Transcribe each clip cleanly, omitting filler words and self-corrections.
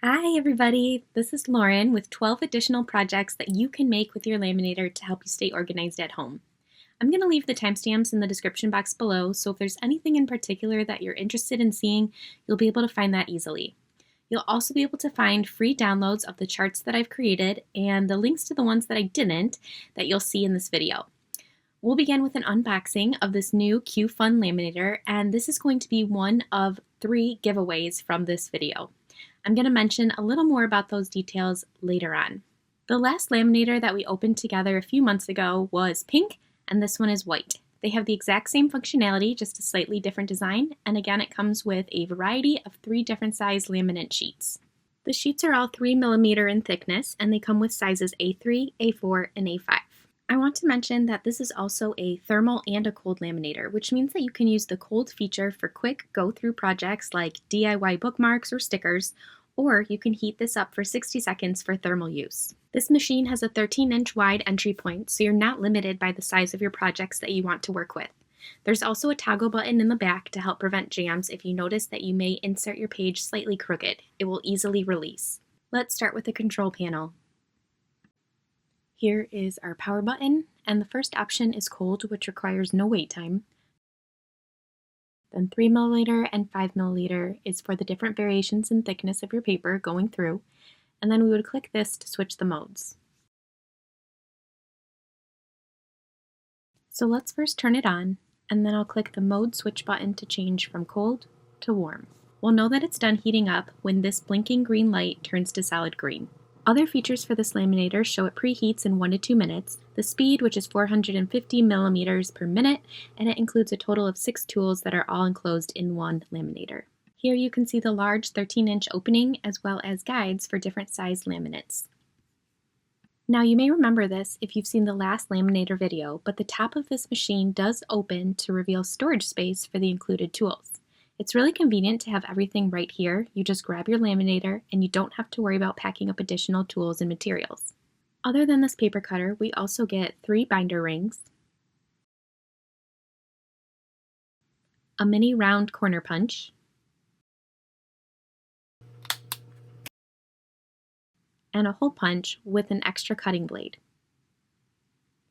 Hi everybody, this is Lauren with 12 additional projects that you can make with your laminator to help you stay organized at home. I'm going to leave the timestamps in the description box below, so if there's anything in particular that you're interested in seeing, you'll be able to find that easily. You'll also be able to find free downloads of the charts that I've created and the links to the ones that I didn't that you'll see in this video. We'll begin with an unboxing of this new QFUN laminator, and this is going to be one of 3 giveaways from this video. I'm going to mention a little more about those details later on. The last laminator that we opened together a few months ago was pink, and this one is white. They have the exact same functionality, just a slightly different design, and again it comes with a variety of 3 different size laminate sheets. The sheets are all 3mm in thickness, and they come with sizes A3, A4, and A5. I want to mention that this is also a thermal and a cold laminator, which means that you can use the cold feature for quick go-through projects like DIY bookmarks or stickers, or you can heat this up for 60 seconds for thermal use. This machine has a 13-inch wide entry point, so you're not limited by the size of your projects that you want to work with. There's also a toggle button in the back to help prevent jams if you notice that you may insert your page slightly crooked. It will easily release. Let's start with the control panel. Here is our power button, and the first option is cold, which requires no wait time. Then 3mm and 5mm is for the different variations in thickness of your paper going through, and then we would click this to switch the modes. So let's first turn it on, and then I'll click the mode switch button to change from cold to warm. We'll know that it's done heating up when this blinking green light turns to solid green. Other features for this laminator show it preheats in 1 to 2 minutes, the speed, which is 450 millimeters per minute, and it includes a total of 6 tools that are all enclosed in one laminator. Here you can see the large 13-inch opening as well as guides for different size laminates. Now you may remember this if you've seen the last laminator video, but the top of this machine does open to reveal storage space for the included tools. It's really convenient to have everything right here. You just grab your laminator and you don't have to worry about packing up additional tools and materials. Other than this paper cutter, we also get 3 binder rings, a mini round corner punch, and a hole punch with an extra cutting blade.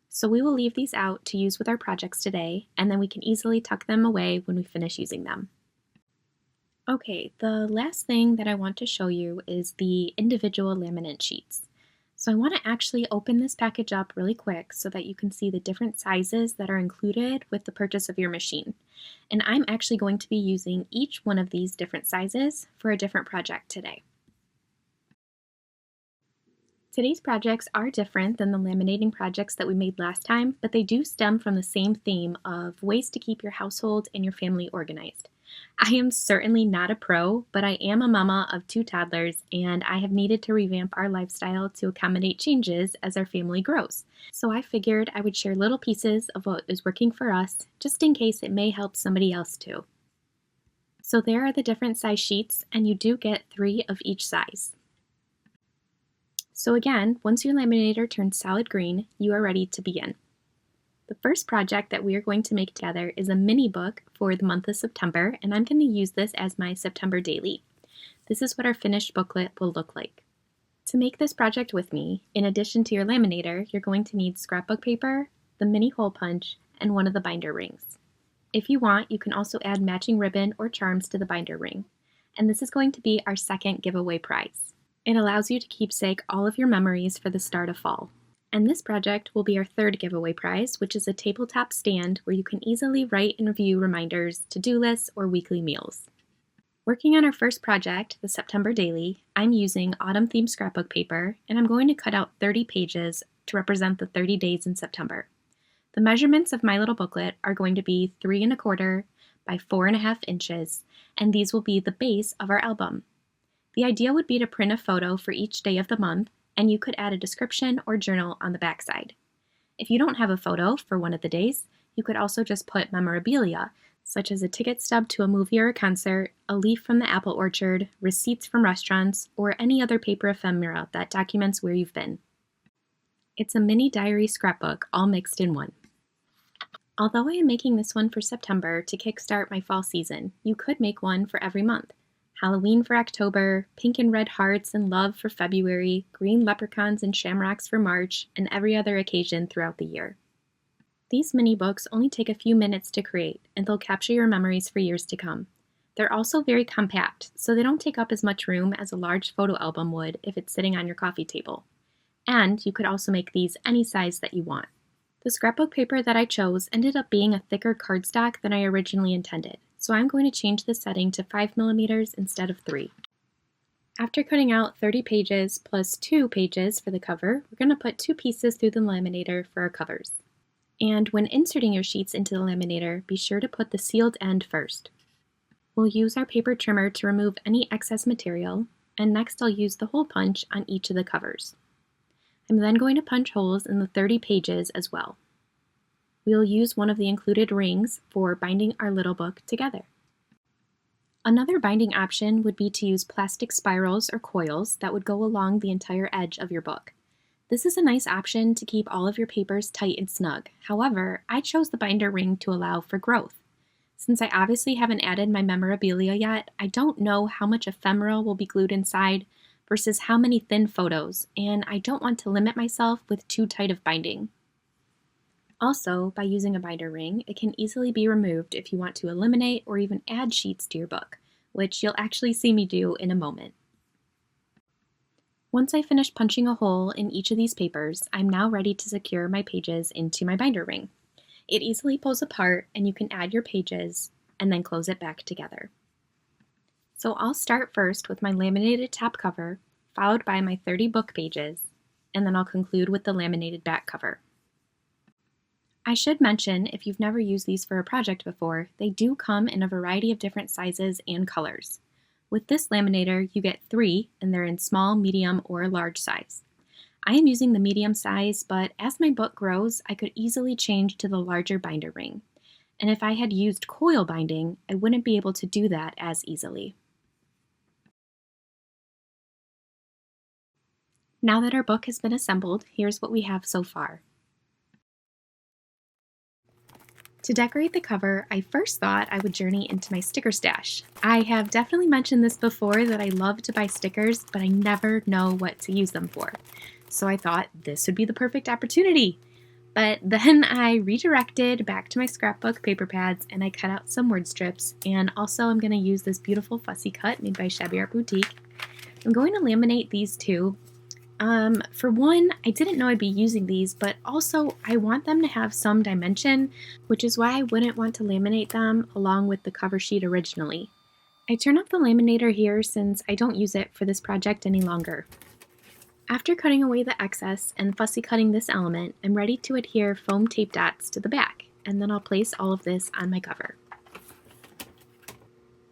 So we will leave these out to use with our projects today, and then we can easily tuck them away when we finish using them. Okay, the last thing that I want to show you is the individual laminate sheets. So I want to actually open this package up really quick so that you can see the different sizes that are included with the purchase of your machine. And I'm actually going to be using each one of these different sizes for a different project today. Today's projects are different than the laminating projects that we made last time, but they do stem from the same theme of ways to keep your household and your family organized. I am certainly not a pro, but I am a mama of 2 toddlers, and I have needed to revamp our lifestyle to accommodate changes as our family grows. So I figured I would share little pieces of what is working for us, just in case it may help somebody else too. So there are the different size sheets, and you do get 3 of each size. So again, once your laminator turns solid green, you are ready to begin. The first project that we are going to make together is a mini book for the month of September, and I'm going to use this as my September daily. This is what our finished booklet will look like. To make this project with me, in addition to your laminator, you're going to need scrapbook paper, the mini hole punch, and one of the binder rings. If you want, you can also add matching ribbon or charms to the binder ring. And this is going to be our second giveaway prize. It allows you to keepsake all of your memories for the start of fall. And this project will be our third giveaway prize, which is a tabletop stand where you can easily write and view reminders, to-do lists, or weekly meals. Working on our first project, the September Daily, I'm using autumn-themed scrapbook paper, and I'm going to cut out 30 pages to represent the 30 days in September. The measurements of my little booklet are going to be 3 1/4 by 4.5 inches, and these will be the base of our album. The idea would be to print a photo for each day of the month, and you could add a description or journal on the backside. If you don't have a photo for one of the days, you could also just put memorabilia, such as a ticket stub to a movie or a concert, a leaf from the apple orchard, receipts from restaurants, or any other paper ephemera that documents where you've been. It's a mini diary scrapbook all mixed in one. Although I am making this one for September to kickstart my fall season, you could make one for every month. Halloween for October, pink and red hearts and love for February, green leprechauns and shamrocks for March, and every other occasion throughout the year. These mini books only take a few minutes to create, and they'll capture your memories for years to come. They're also very compact, so they don't take up as much room as a large photo album would if it's sitting on your coffee table. And you could also make these any size that you want. The scrapbook paper that I chose ended up being a thicker cardstock than I originally intended, so I'm going to change the setting to 5mm instead of 3. After cutting out 30 pages plus 2 pages for the cover, we're going to put 2 pieces through the laminator for our covers. And when inserting your sheets into the laminator, be sure to put the sealed end first. We'll use our paper trimmer to remove any excess material, and next I'll use the hole punch on each of the covers. I'm then going to punch holes in the 30 pages as well. We'll use one of the included rings for binding our little book together. Another binding option would be to use plastic spirals or coils that would go along the entire edge of your book. This is a nice option to keep all of your papers tight and snug. However, I chose the binder ring to allow for growth. Since I obviously haven't added my memorabilia yet, I don't know how much ephemera will be glued inside versus how many thin photos, and I don't want to limit myself with too tight of binding. Also, by using a binder ring, it can easily be removed if you want to eliminate or even add sheets to your book, which you'll actually see me do in a moment. Once I finish punching a hole in each of these papers, I'm now ready to secure my pages into my binder ring. It easily pulls apart and you can add your pages and then close it back together. So I'll start first with my laminated top cover, followed by my 30 book pages, and then I'll conclude with the laminated back cover. I should mention, if you've never used these for a project before, they do come in a variety of different sizes and colors. With this laminator, you get 3, and they're in small, medium, or large size. I am using the medium size, but as my book grows, I could easily change to the larger binder ring. And if I had used coil binding, I wouldn't be able to do that as easily. Now that our book has been assembled, here's what we have so far. To decorate the cover, I first thought I would journey into my sticker stash. I have definitely mentioned this before that I love to buy stickers, but I never know what to use them for. So I thought this would be the perfect opportunity. But then I redirected back to my scrapbook paper pads and I cut out some word strips, and also I'm going to use this beautiful fussy cut made by Shabby Art Boutique. I'm going to laminate these two. For one, I didn't know I'd be using these, but also I want them to have some dimension, which is why I wouldn't want to laminate them along with the cover sheet originally. I turn off the laminator here since I don't use it for this project any longer. After cutting away the excess and fussy cutting this element, I'm ready to adhere foam tape dots to the back, and then I'll place all of this on my cover.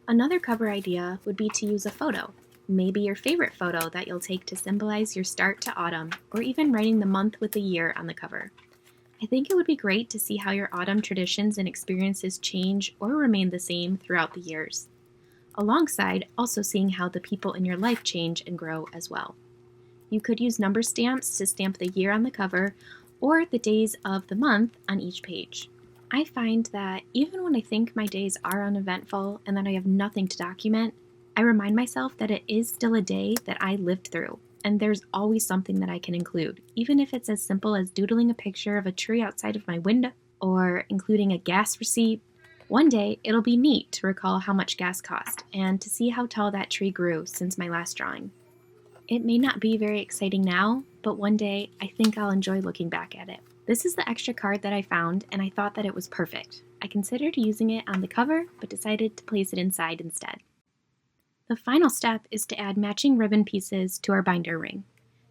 Another cover idea would be to use a photo. Maybe your favorite photo that you'll take to symbolize your start to autumn, or even writing the month with the year on the cover. I think it would be great to see how your autumn traditions and experiences change or remain the same throughout the years, alongside also seeing how the people in your life change and grow as well. You could use number stamps to stamp the year on the cover, or the days of the month on each page. I find that even when I think my days are uneventful and that I have nothing to document, I remind myself that it is still a day that I lived through, and there's always something that I can include, even if it's as simple as doodling a picture of a tree outside of my window, or including a gas receipt. One day, it'll be neat to recall how much gas cost, and to see how tall that tree grew since my last drawing. It may not be very exciting now, but one day, I think I'll enjoy looking back at it. This is the extra card that I found, and I thought that it was perfect. I considered using it on the cover, but decided to place it inside instead. The final step is to add matching ribbon pieces to our binder ring.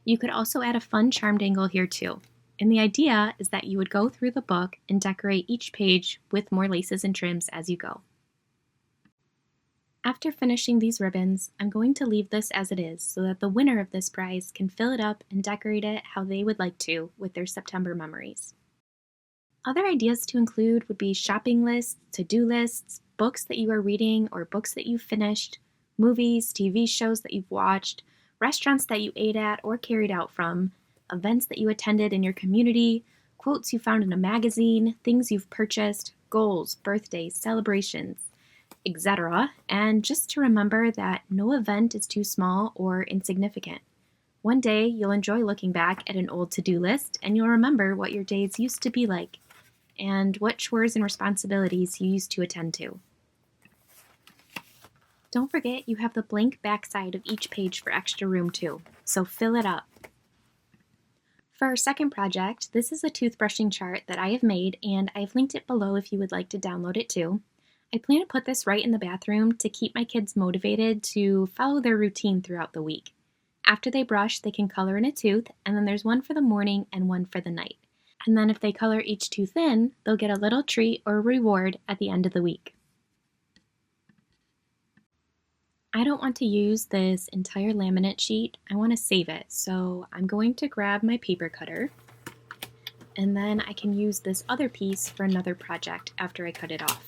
You could also add a fun charmed angle here too. And the idea is that you would go through the book and decorate each page with more laces and trims as you go. After finishing these ribbons, I'm going to leave this as it is so that the winner of this prize can fill it up and decorate it how they would like to with their September memories. Other ideas to include would be shopping lists, to-do lists, books that you are reading or books that you've finished, movies, TV shows that you've watched, restaurants that you ate at or carried out from, events that you attended in your community, quotes you found in a magazine, things you've purchased, goals, birthdays, celebrations. etc. And just to remember that no event is too small or insignificant. One day you'll enjoy looking back at an old to-do list and you'll remember what your days used to be like and what chores and responsibilities you used to attend to. Don't forget you have the blank backside of each page for extra room too, so fill it up. For our second project, this is a toothbrushing chart that I have made and I've linked it below if you would like to download it too. I plan to put this right in the bathroom to keep my kids motivated to follow their routine throughout the week. After they brush, they can color in a tooth, and then there's one for the morning and one for the night. And then if they color each tooth in, they'll get a little treat or reward at the end of the week. I don't want to use this entire laminate sheet. I want to save it, so I'm going to grab my paper cutter, and then I can use this other piece for another project after I cut it off.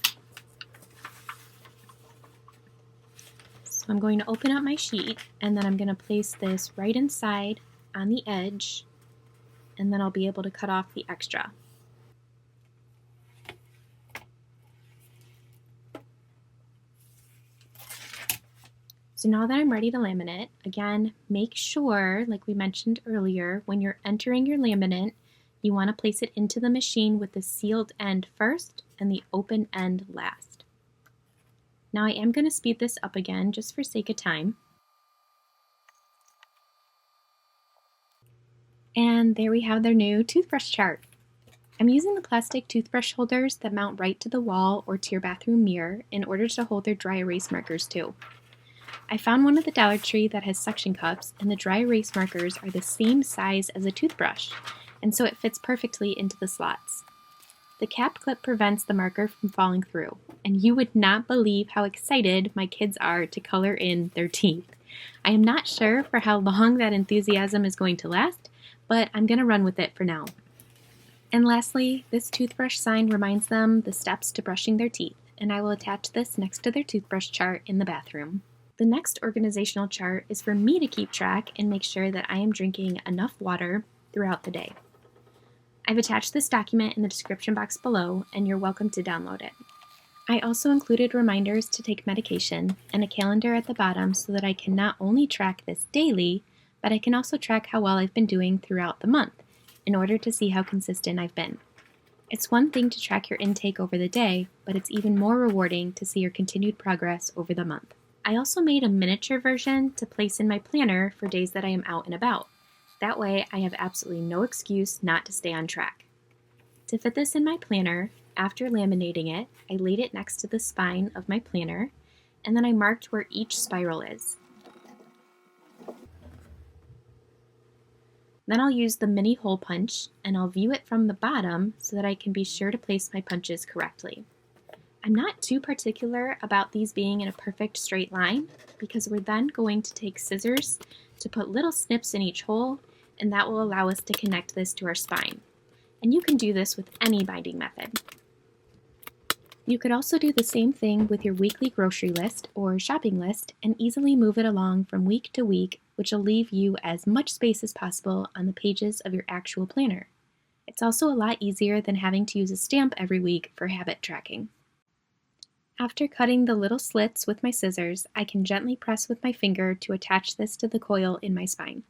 So I'm going to open up my sheet, and then I'm going to place this right inside on the edge, and then I'll be able to cut off the extra. So now that I'm ready to laminate, again, make sure, like we mentioned earlier, when you're entering your laminate, you want to place it into the machine with the sealed end first and the open end last. Now I am going to speed this up again just for sake of time. And there we have their new toothbrush chart. I'm using the plastic toothbrush holders that mount right to the wall or to your bathroom mirror in order to hold their dry erase markers too. I found one at the Dollar Tree that has suction cups, and the dry erase markers are the same size as a toothbrush, and so it fits perfectly into the slots. The cap clip prevents the marker from falling through, and you would not believe how excited my kids are to color in their teeth. I am not sure for how long that enthusiasm is going to last, but I'm going to run with it for now. And lastly, this toothbrush sign reminds them the steps to brushing their teeth, and I will attach this next to their toothbrush chart in the bathroom. The next organizational chart is for me to keep track and make sure that I am drinking enough water throughout the day. I've attached this document in the description box below, and you're welcome to download it. I also included reminders to take medication and a calendar at the bottom so that I can not only track this daily, but I can also track how well I've been doing throughout the month in order to see how consistent I've been. It's one thing to track your intake over the day, but it's even more rewarding to see your continued progress over the month. I also made a miniature version to place in my planner for days that I am out and about. That way, I have absolutely no excuse not to stay on track. To fit this in my planner, after laminating it, I laid it next to the spine of my planner, and then I marked where each spiral is. Then I'll use the mini hole punch, and I'll view it from the bottom so that I can be sure to place my punches correctly. I'm not too particular about these being in a perfect straight line, because we're then going to take scissors to put little snips in each hole, and that will allow us to connect this to our spine. And you can do this with any binding method. You could also do the same thing with your weekly grocery list or shopping list and easily move it along from week to week, which will leave you as much space as possible on the pages of your actual planner. It's also a lot easier than having to use a stamp every week for habit tracking. After cutting the little slits with my scissors, I can gently press with my finger to attach this to the coil in my spine.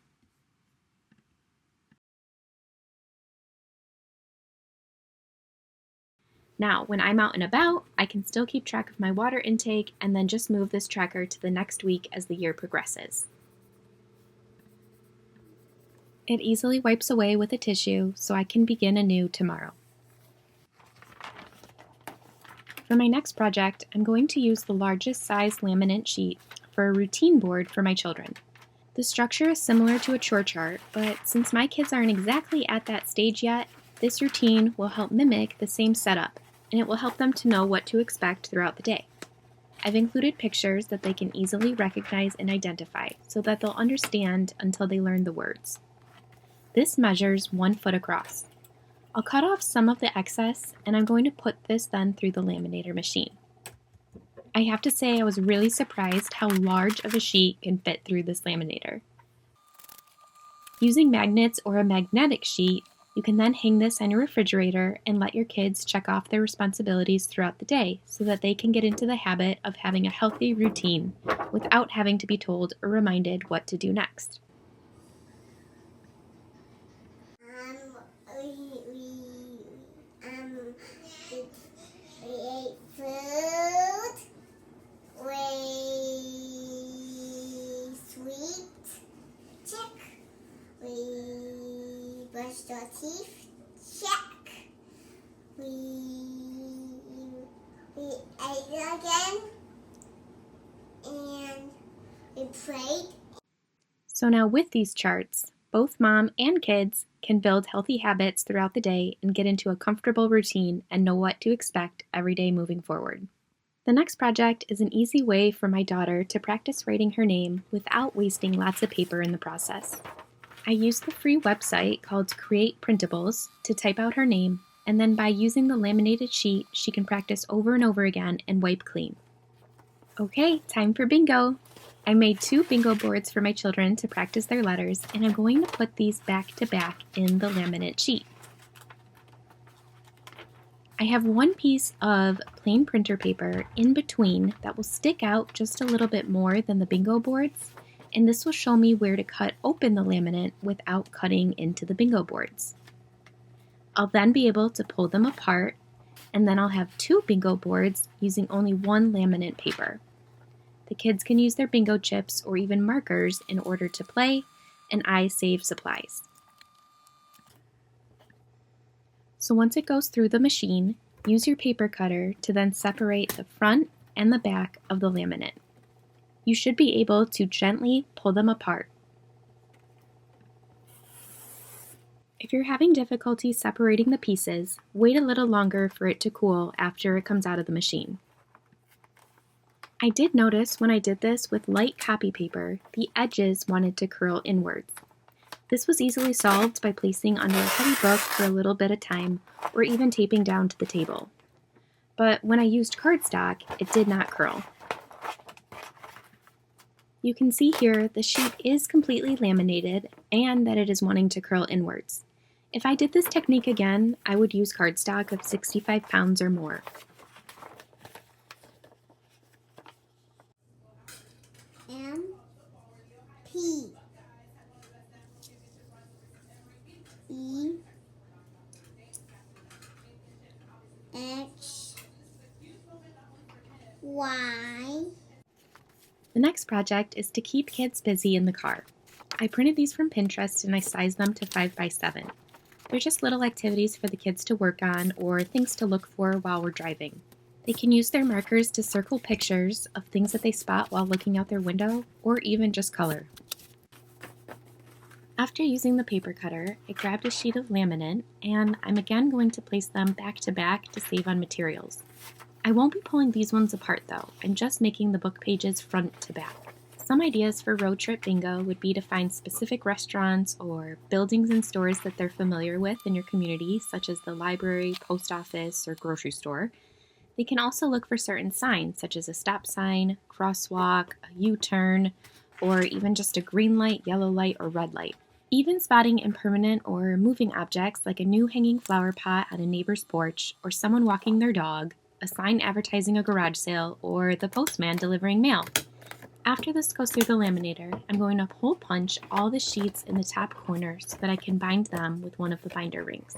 Now, when I'm out and about, I can still keep track of my water intake and then just move this tracker to the next week as the year progresses. It easily wipes away with a tissue, so I can begin anew tomorrow. For my next project, I'm going to use the largest size laminate sheet for a routine board for my children. The structure is similar to a chore chart, but since my kids aren't exactly at that stage yet, this routine will help mimic the same setup, and it will help them to know what to expect throughout the day. I've included pictures that they can easily recognize and identify so that they'll understand until they learn the words. This measures 1 foot across. I'll cut off some of the excess, and I'm going to put this then through the laminator machine. I have to say I was really surprised how large of a sheet can fit through this laminator. Using magnets or a magnetic sheet, You can then hang this on your refrigerator and let your kids check off their responsibilities throughout the day so that they can get into the habit of having a healthy routine without having to be told or reminded what to do next. We ate food. We sweet. Check. We brushed our teeth. Check. We ate again. And we prayed. So now with these charts, both mom and kids can build healthy habits throughout the day and get into a comfortable routine and know what to expect every day moving forward. The next project is an easy way for my daughter to practice writing her name without wasting lots of paper in the process. I used the free website called Create Printables to type out her name, and then by using the laminated sheet, she can practice over and over again and wipe clean. Okay, time for bingo! I made 2 bingo boards for my children to practice their letters, and I'm going to put these back to back in the laminate sheet. I have one piece of plain printer paper in between that will stick out just a little bit more than the bingo boards, and this will show me where to cut open the laminate without cutting into the bingo boards. I'll then be able to pull them apart, and then I'll have 2 bingo boards using only 1 laminate paper. The kids can use their bingo chips or even markers in order to play, and I save supplies. So once it goes through the machine, use your paper cutter to then separate the front and the back of the laminate. You should be able to gently pull them apart. If you're having difficulty separating the pieces, wait a little longer for it to cool after it comes out of the machine. I did notice when I did this with light copy paper, the edges wanted to curl inwards. This was easily solved by placing under a heavy book for a little bit of time, or even taping down to the table. But when I used cardstock, it did not curl. You can see here the sheet is completely laminated and that it is wanting to curl inwards. If I did this technique again, I would use cardstock of 65 pounds or more. M P E X Y. The next project is to keep kids busy in the car. I printed these from Pinterest and I sized them to 5x7. They're just little activities for the kids to work on or things to look for while we're driving. They can use their markers to circle pictures of things that they spot while looking out their window, or even just color. After using the paper cutter, I grabbed a sheet of laminate, and I'm again going to place them back to back to save on materials. I won't be pulling these ones apart though, I'm just making the book pages front to back. Some ideas for road trip bingo would be to find specific restaurants or buildings and stores that they're familiar with in your community, such as the library, post office, or grocery store. They can also look for certain signs, such as a stop sign, crosswalk, a U-turn, or even just a green light, yellow light, or red light. Even spotting impermanent or moving objects like a new hanging flower pot on a neighbor's porch, or someone walking their dog, a sign advertising a garage sale, or the postman delivering mail. After this goes through the laminator, I'm going to hole punch all the sheets in the top corner so that I can bind them with one of the binder rings.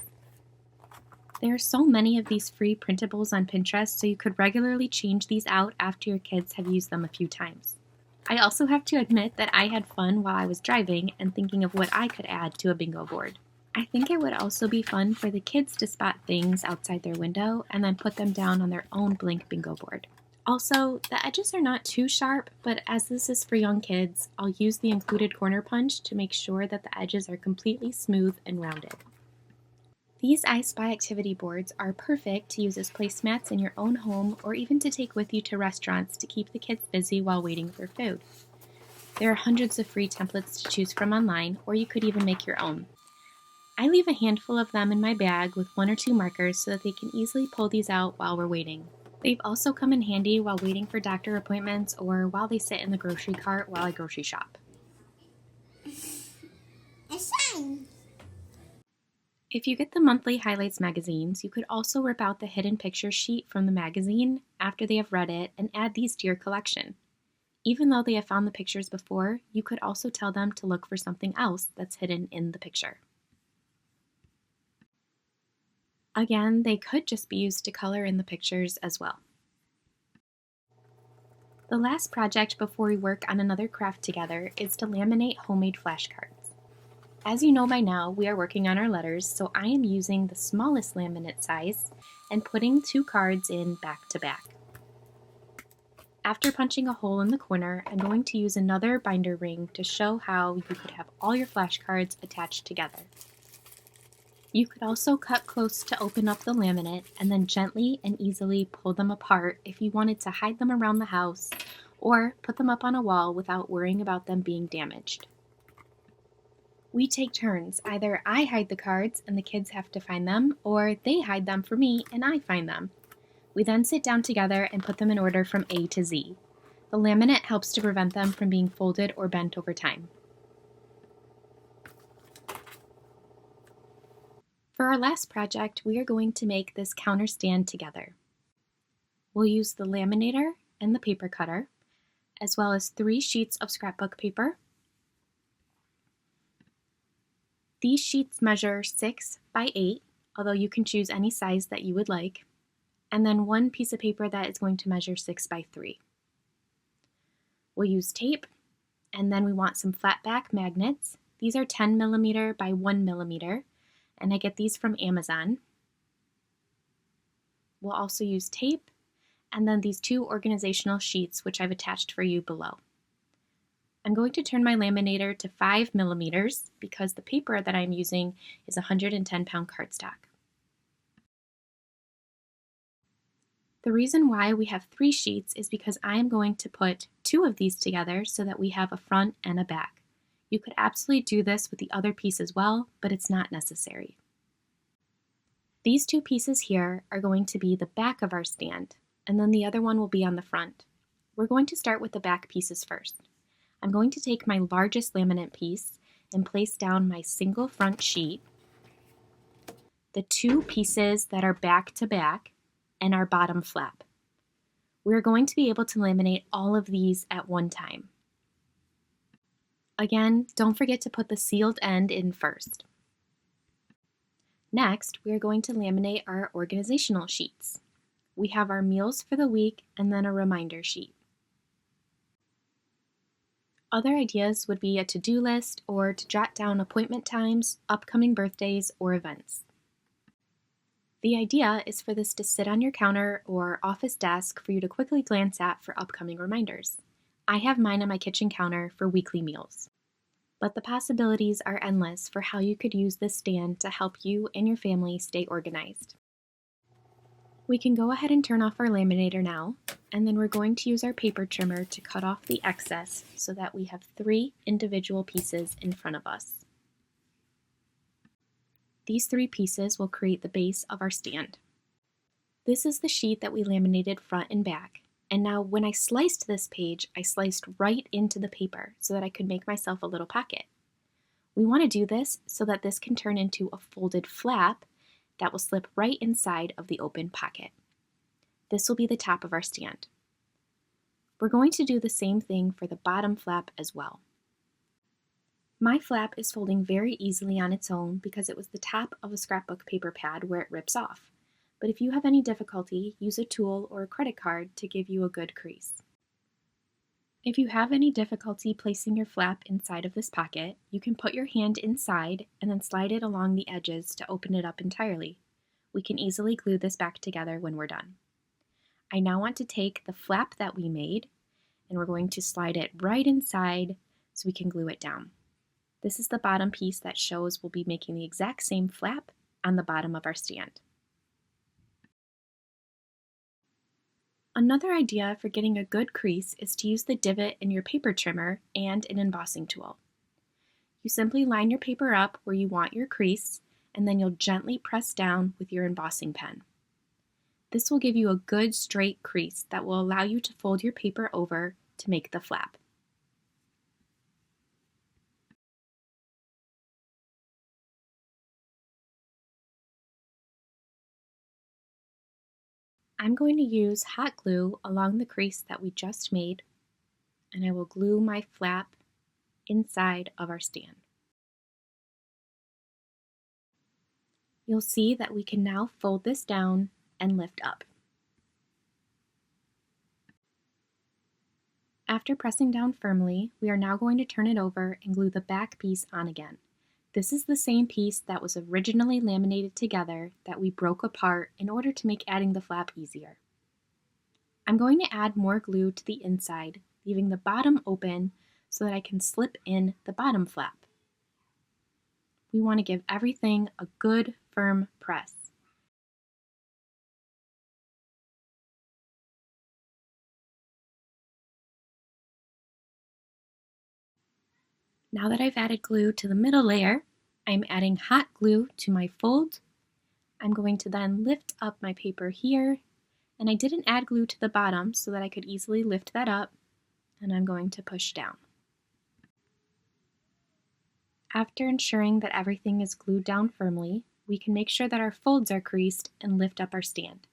There are so many of these free printables on Pinterest, so you could regularly change these out after your kids have used them a few times. I also have to admit that I had fun while I was driving and thinking of what I could add to a bingo board. I think it would also be fun for the kids to spot things outside their window and then put them down on their own blank bingo board. Also, the edges are not too sharp, but as this is for young kids, I'll use the included corner punch to make sure that the edges are completely smooth and rounded. These I Spy activity boards are perfect to use as placemats in your own home or even to take with you to restaurants to keep the kids busy while waiting for food. There are hundreds of free templates to choose from online, or you could even make your own. I leave a handful of them in my bag with 1 or 2 markers so that they can easily pull these out while we're waiting. They've also come in handy while waiting for doctor appointments or while they sit in the grocery cart while I grocery shop. A sign. If you get the monthly highlights magazines, you could also rip out the hidden picture sheet from the magazine after they have read it and add these to your collection. Even though they have found the pictures before, you could also tell them to look for something else that's hidden in the picture. Again, they could just be used to color in the pictures as well. The last project before we work on another craft together is to laminate homemade flashcards. As you know by now, we are working on our letters, so I am using the smallest laminate size and putting 2 cards in back to back. After punching a hole in the corner, I'm going to use another binder ring to show how you could have all your flashcards attached together. You could also cut close to open up the laminate and then gently and easily pull them apart if you wanted to hide them around the house or put them up on a wall without worrying about them being damaged. We take turns. Either I hide the cards and the kids have to find them, or they hide them for me and I find them. We then sit down together and put them in order from A to Z. The laminate helps to prevent them from being folded or bent over time. For our last project, we are going to make this counter stand together. We'll use the laminator and the paper cutter, as well as 3 sheets of scrapbook paper. These sheets measure 6 by 8, although you can choose any size that you would like, and then 1 piece of paper that is going to measure 6 by 3. We'll use tape, and then we want some flat back magnets. These are 10 millimeter by 1 millimeter, and I get these from Amazon. We'll also use tape, and then these 2 organizational sheets, which I've attached for you below. I'm going to turn my laminator to 5 millimeters because the paper that I'm using is 110-pound cardstock. The reason why we have 3 sheets is because I am going to put 2 of these together so that we have a front and a back. You could absolutely do this with the other piece as well, but it's not necessary. These 2 pieces here are going to be the back of our stand, and then the other one will be on the front. We're going to start with the back pieces first. I'm going to take my largest laminate piece and place down my single front sheet, the 2 pieces that are back to back, and our bottom flap. We're going to be able to laminate all of these at one time. Again, don't forget to put the sealed end in first. Next, we are going to laminate our organizational sheets. We have our meals for the week and then a reminder sheet. Other ideas would be a to-do list or to jot down appointment times, upcoming birthdays, or events. The idea is for this to sit on your counter or office desk for you to quickly glance at for upcoming reminders. I have mine on my kitchen counter for weekly meals. But the possibilities are endless for how you could use this stand to help you and your family stay organized. We can go ahead and turn off our laminator now, and then we're going to use our paper trimmer to cut off the excess so that we have 3 individual pieces in front of us. These 3 pieces will create the base of our stand. This is the sheet that we laminated front and back. And now when I sliced this page, I sliced right into the paper so that I could make myself a little pocket. We want to do this so that this can turn into a folded flap that will slip right inside of the open pocket. This will be the top of our stand. We're going to do the same thing for the bottom flap as well. My flap is folding very easily on its own because it was the top of a scrapbook paper pad where it rips off. But if you have any difficulty, use a tool or a credit card to give you a good crease. If you have any difficulty placing your flap inside of this pocket, you can put your hand inside and then slide it along the edges to open it up entirely. We can easily glue this back together when we're done. I now want to take the flap that we made and we're going to slide it right inside so we can glue it down. This is the bottom piece that shows we'll be making the exact same flap on the bottom of our stand. Another idea for getting a good crease is to use the divot in your paper trimmer and an embossing tool. You simply line your paper up where you want your crease, and then you'll gently press down with your embossing pen. This will give you a good straight crease that will allow you to fold your paper over to make the flap. I'm going to use hot glue along the crease that we just made, and I will glue my flap inside of our stand. You'll see that we can now fold this down and lift up. After pressing down firmly, we are now going to turn it over and glue the back piece on again. This is the same piece that was originally laminated together that we broke apart in order to make adding the flap easier. I'm going to add more glue to the inside, leaving the bottom open so that I can slip in the bottom flap. We want to give everything a good, firm press. Now that I've added glue to the middle layer, I'm adding hot glue to my fold. I'm going to then lift up my paper here, and I didn't add glue to the bottom so that I could easily lift that up, and I'm going to push down. After ensuring that everything is glued down firmly, we can make sure that our folds are creased and lift up our stand.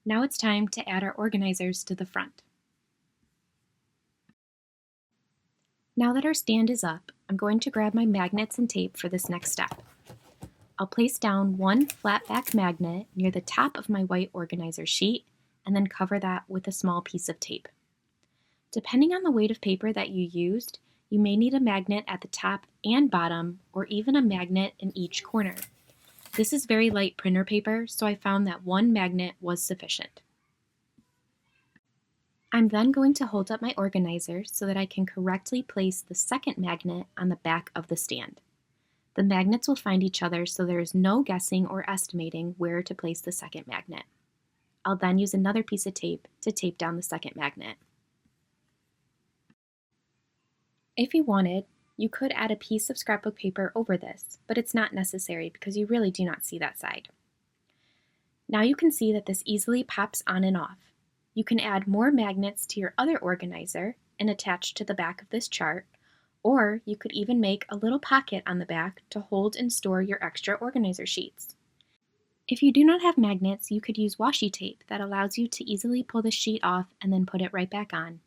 Now it's time to add our organizers to the front. Now that our stand is up, I'm going to grab my magnets and tape for this next step. I'll place down one flat back magnet near the top of my white organizer sheet and then cover that with a small piece of tape. Depending on the weight of paper that you used, you may need a magnet at the top and bottom, or even a magnet in each corner. This is very light printer paper, so I found that one magnet was sufficient. I'm then going to hold up my organizer so that I can correctly place the second magnet on the back of the stand. The magnets will find each other, so there is no guessing or estimating where to place the second magnet. I'll then use another piece of tape to tape down the second magnet. If you wanted, you could add a piece of scrapbook paper over this, but it's not necessary because you really do not see that side. Now you can see that this easily pops on and off. You can add more magnets to your other organizer and attach to the back of this chart, or you could even make a little pocket on the back to hold and store your extra organizer sheets. If you do not have magnets, you could use washi tape that allows you to easily pull the sheet off and then put it right back on.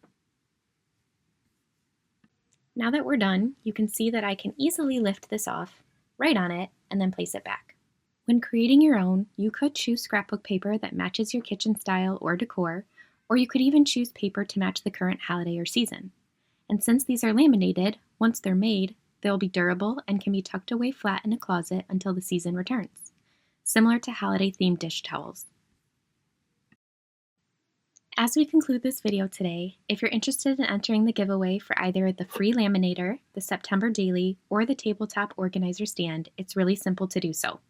Now that we're done, you can see that I can easily lift this off, write on it, and then place it back. When creating your own, you could choose scrapbook paper that matches your kitchen style or decor, or you could even choose paper to match the current holiday or season. And since these are laminated, once they're made, they'll be durable and can be tucked away flat in a closet until the season returns, similar to holiday-themed dish towels. As we conclude this video today, if you're interested in entering the giveaway for either the free laminator, the September daily, or the tabletop organizer stand, it's really simple to do so.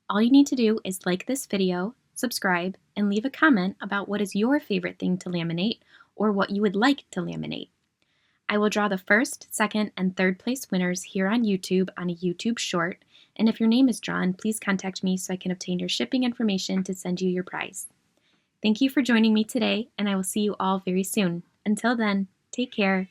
All you need to do is like this video, subscribe, and leave a comment about what is your favorite thing to laminate or what you would like to laminate. I will draw the first, second, and third place winners here on YouTube on a YouTube short, and if your name is drawn, please contact me so I can obtain your shipping information to send you your prize. Thank you for joining me today, and I will see you all very soon. Until then, take care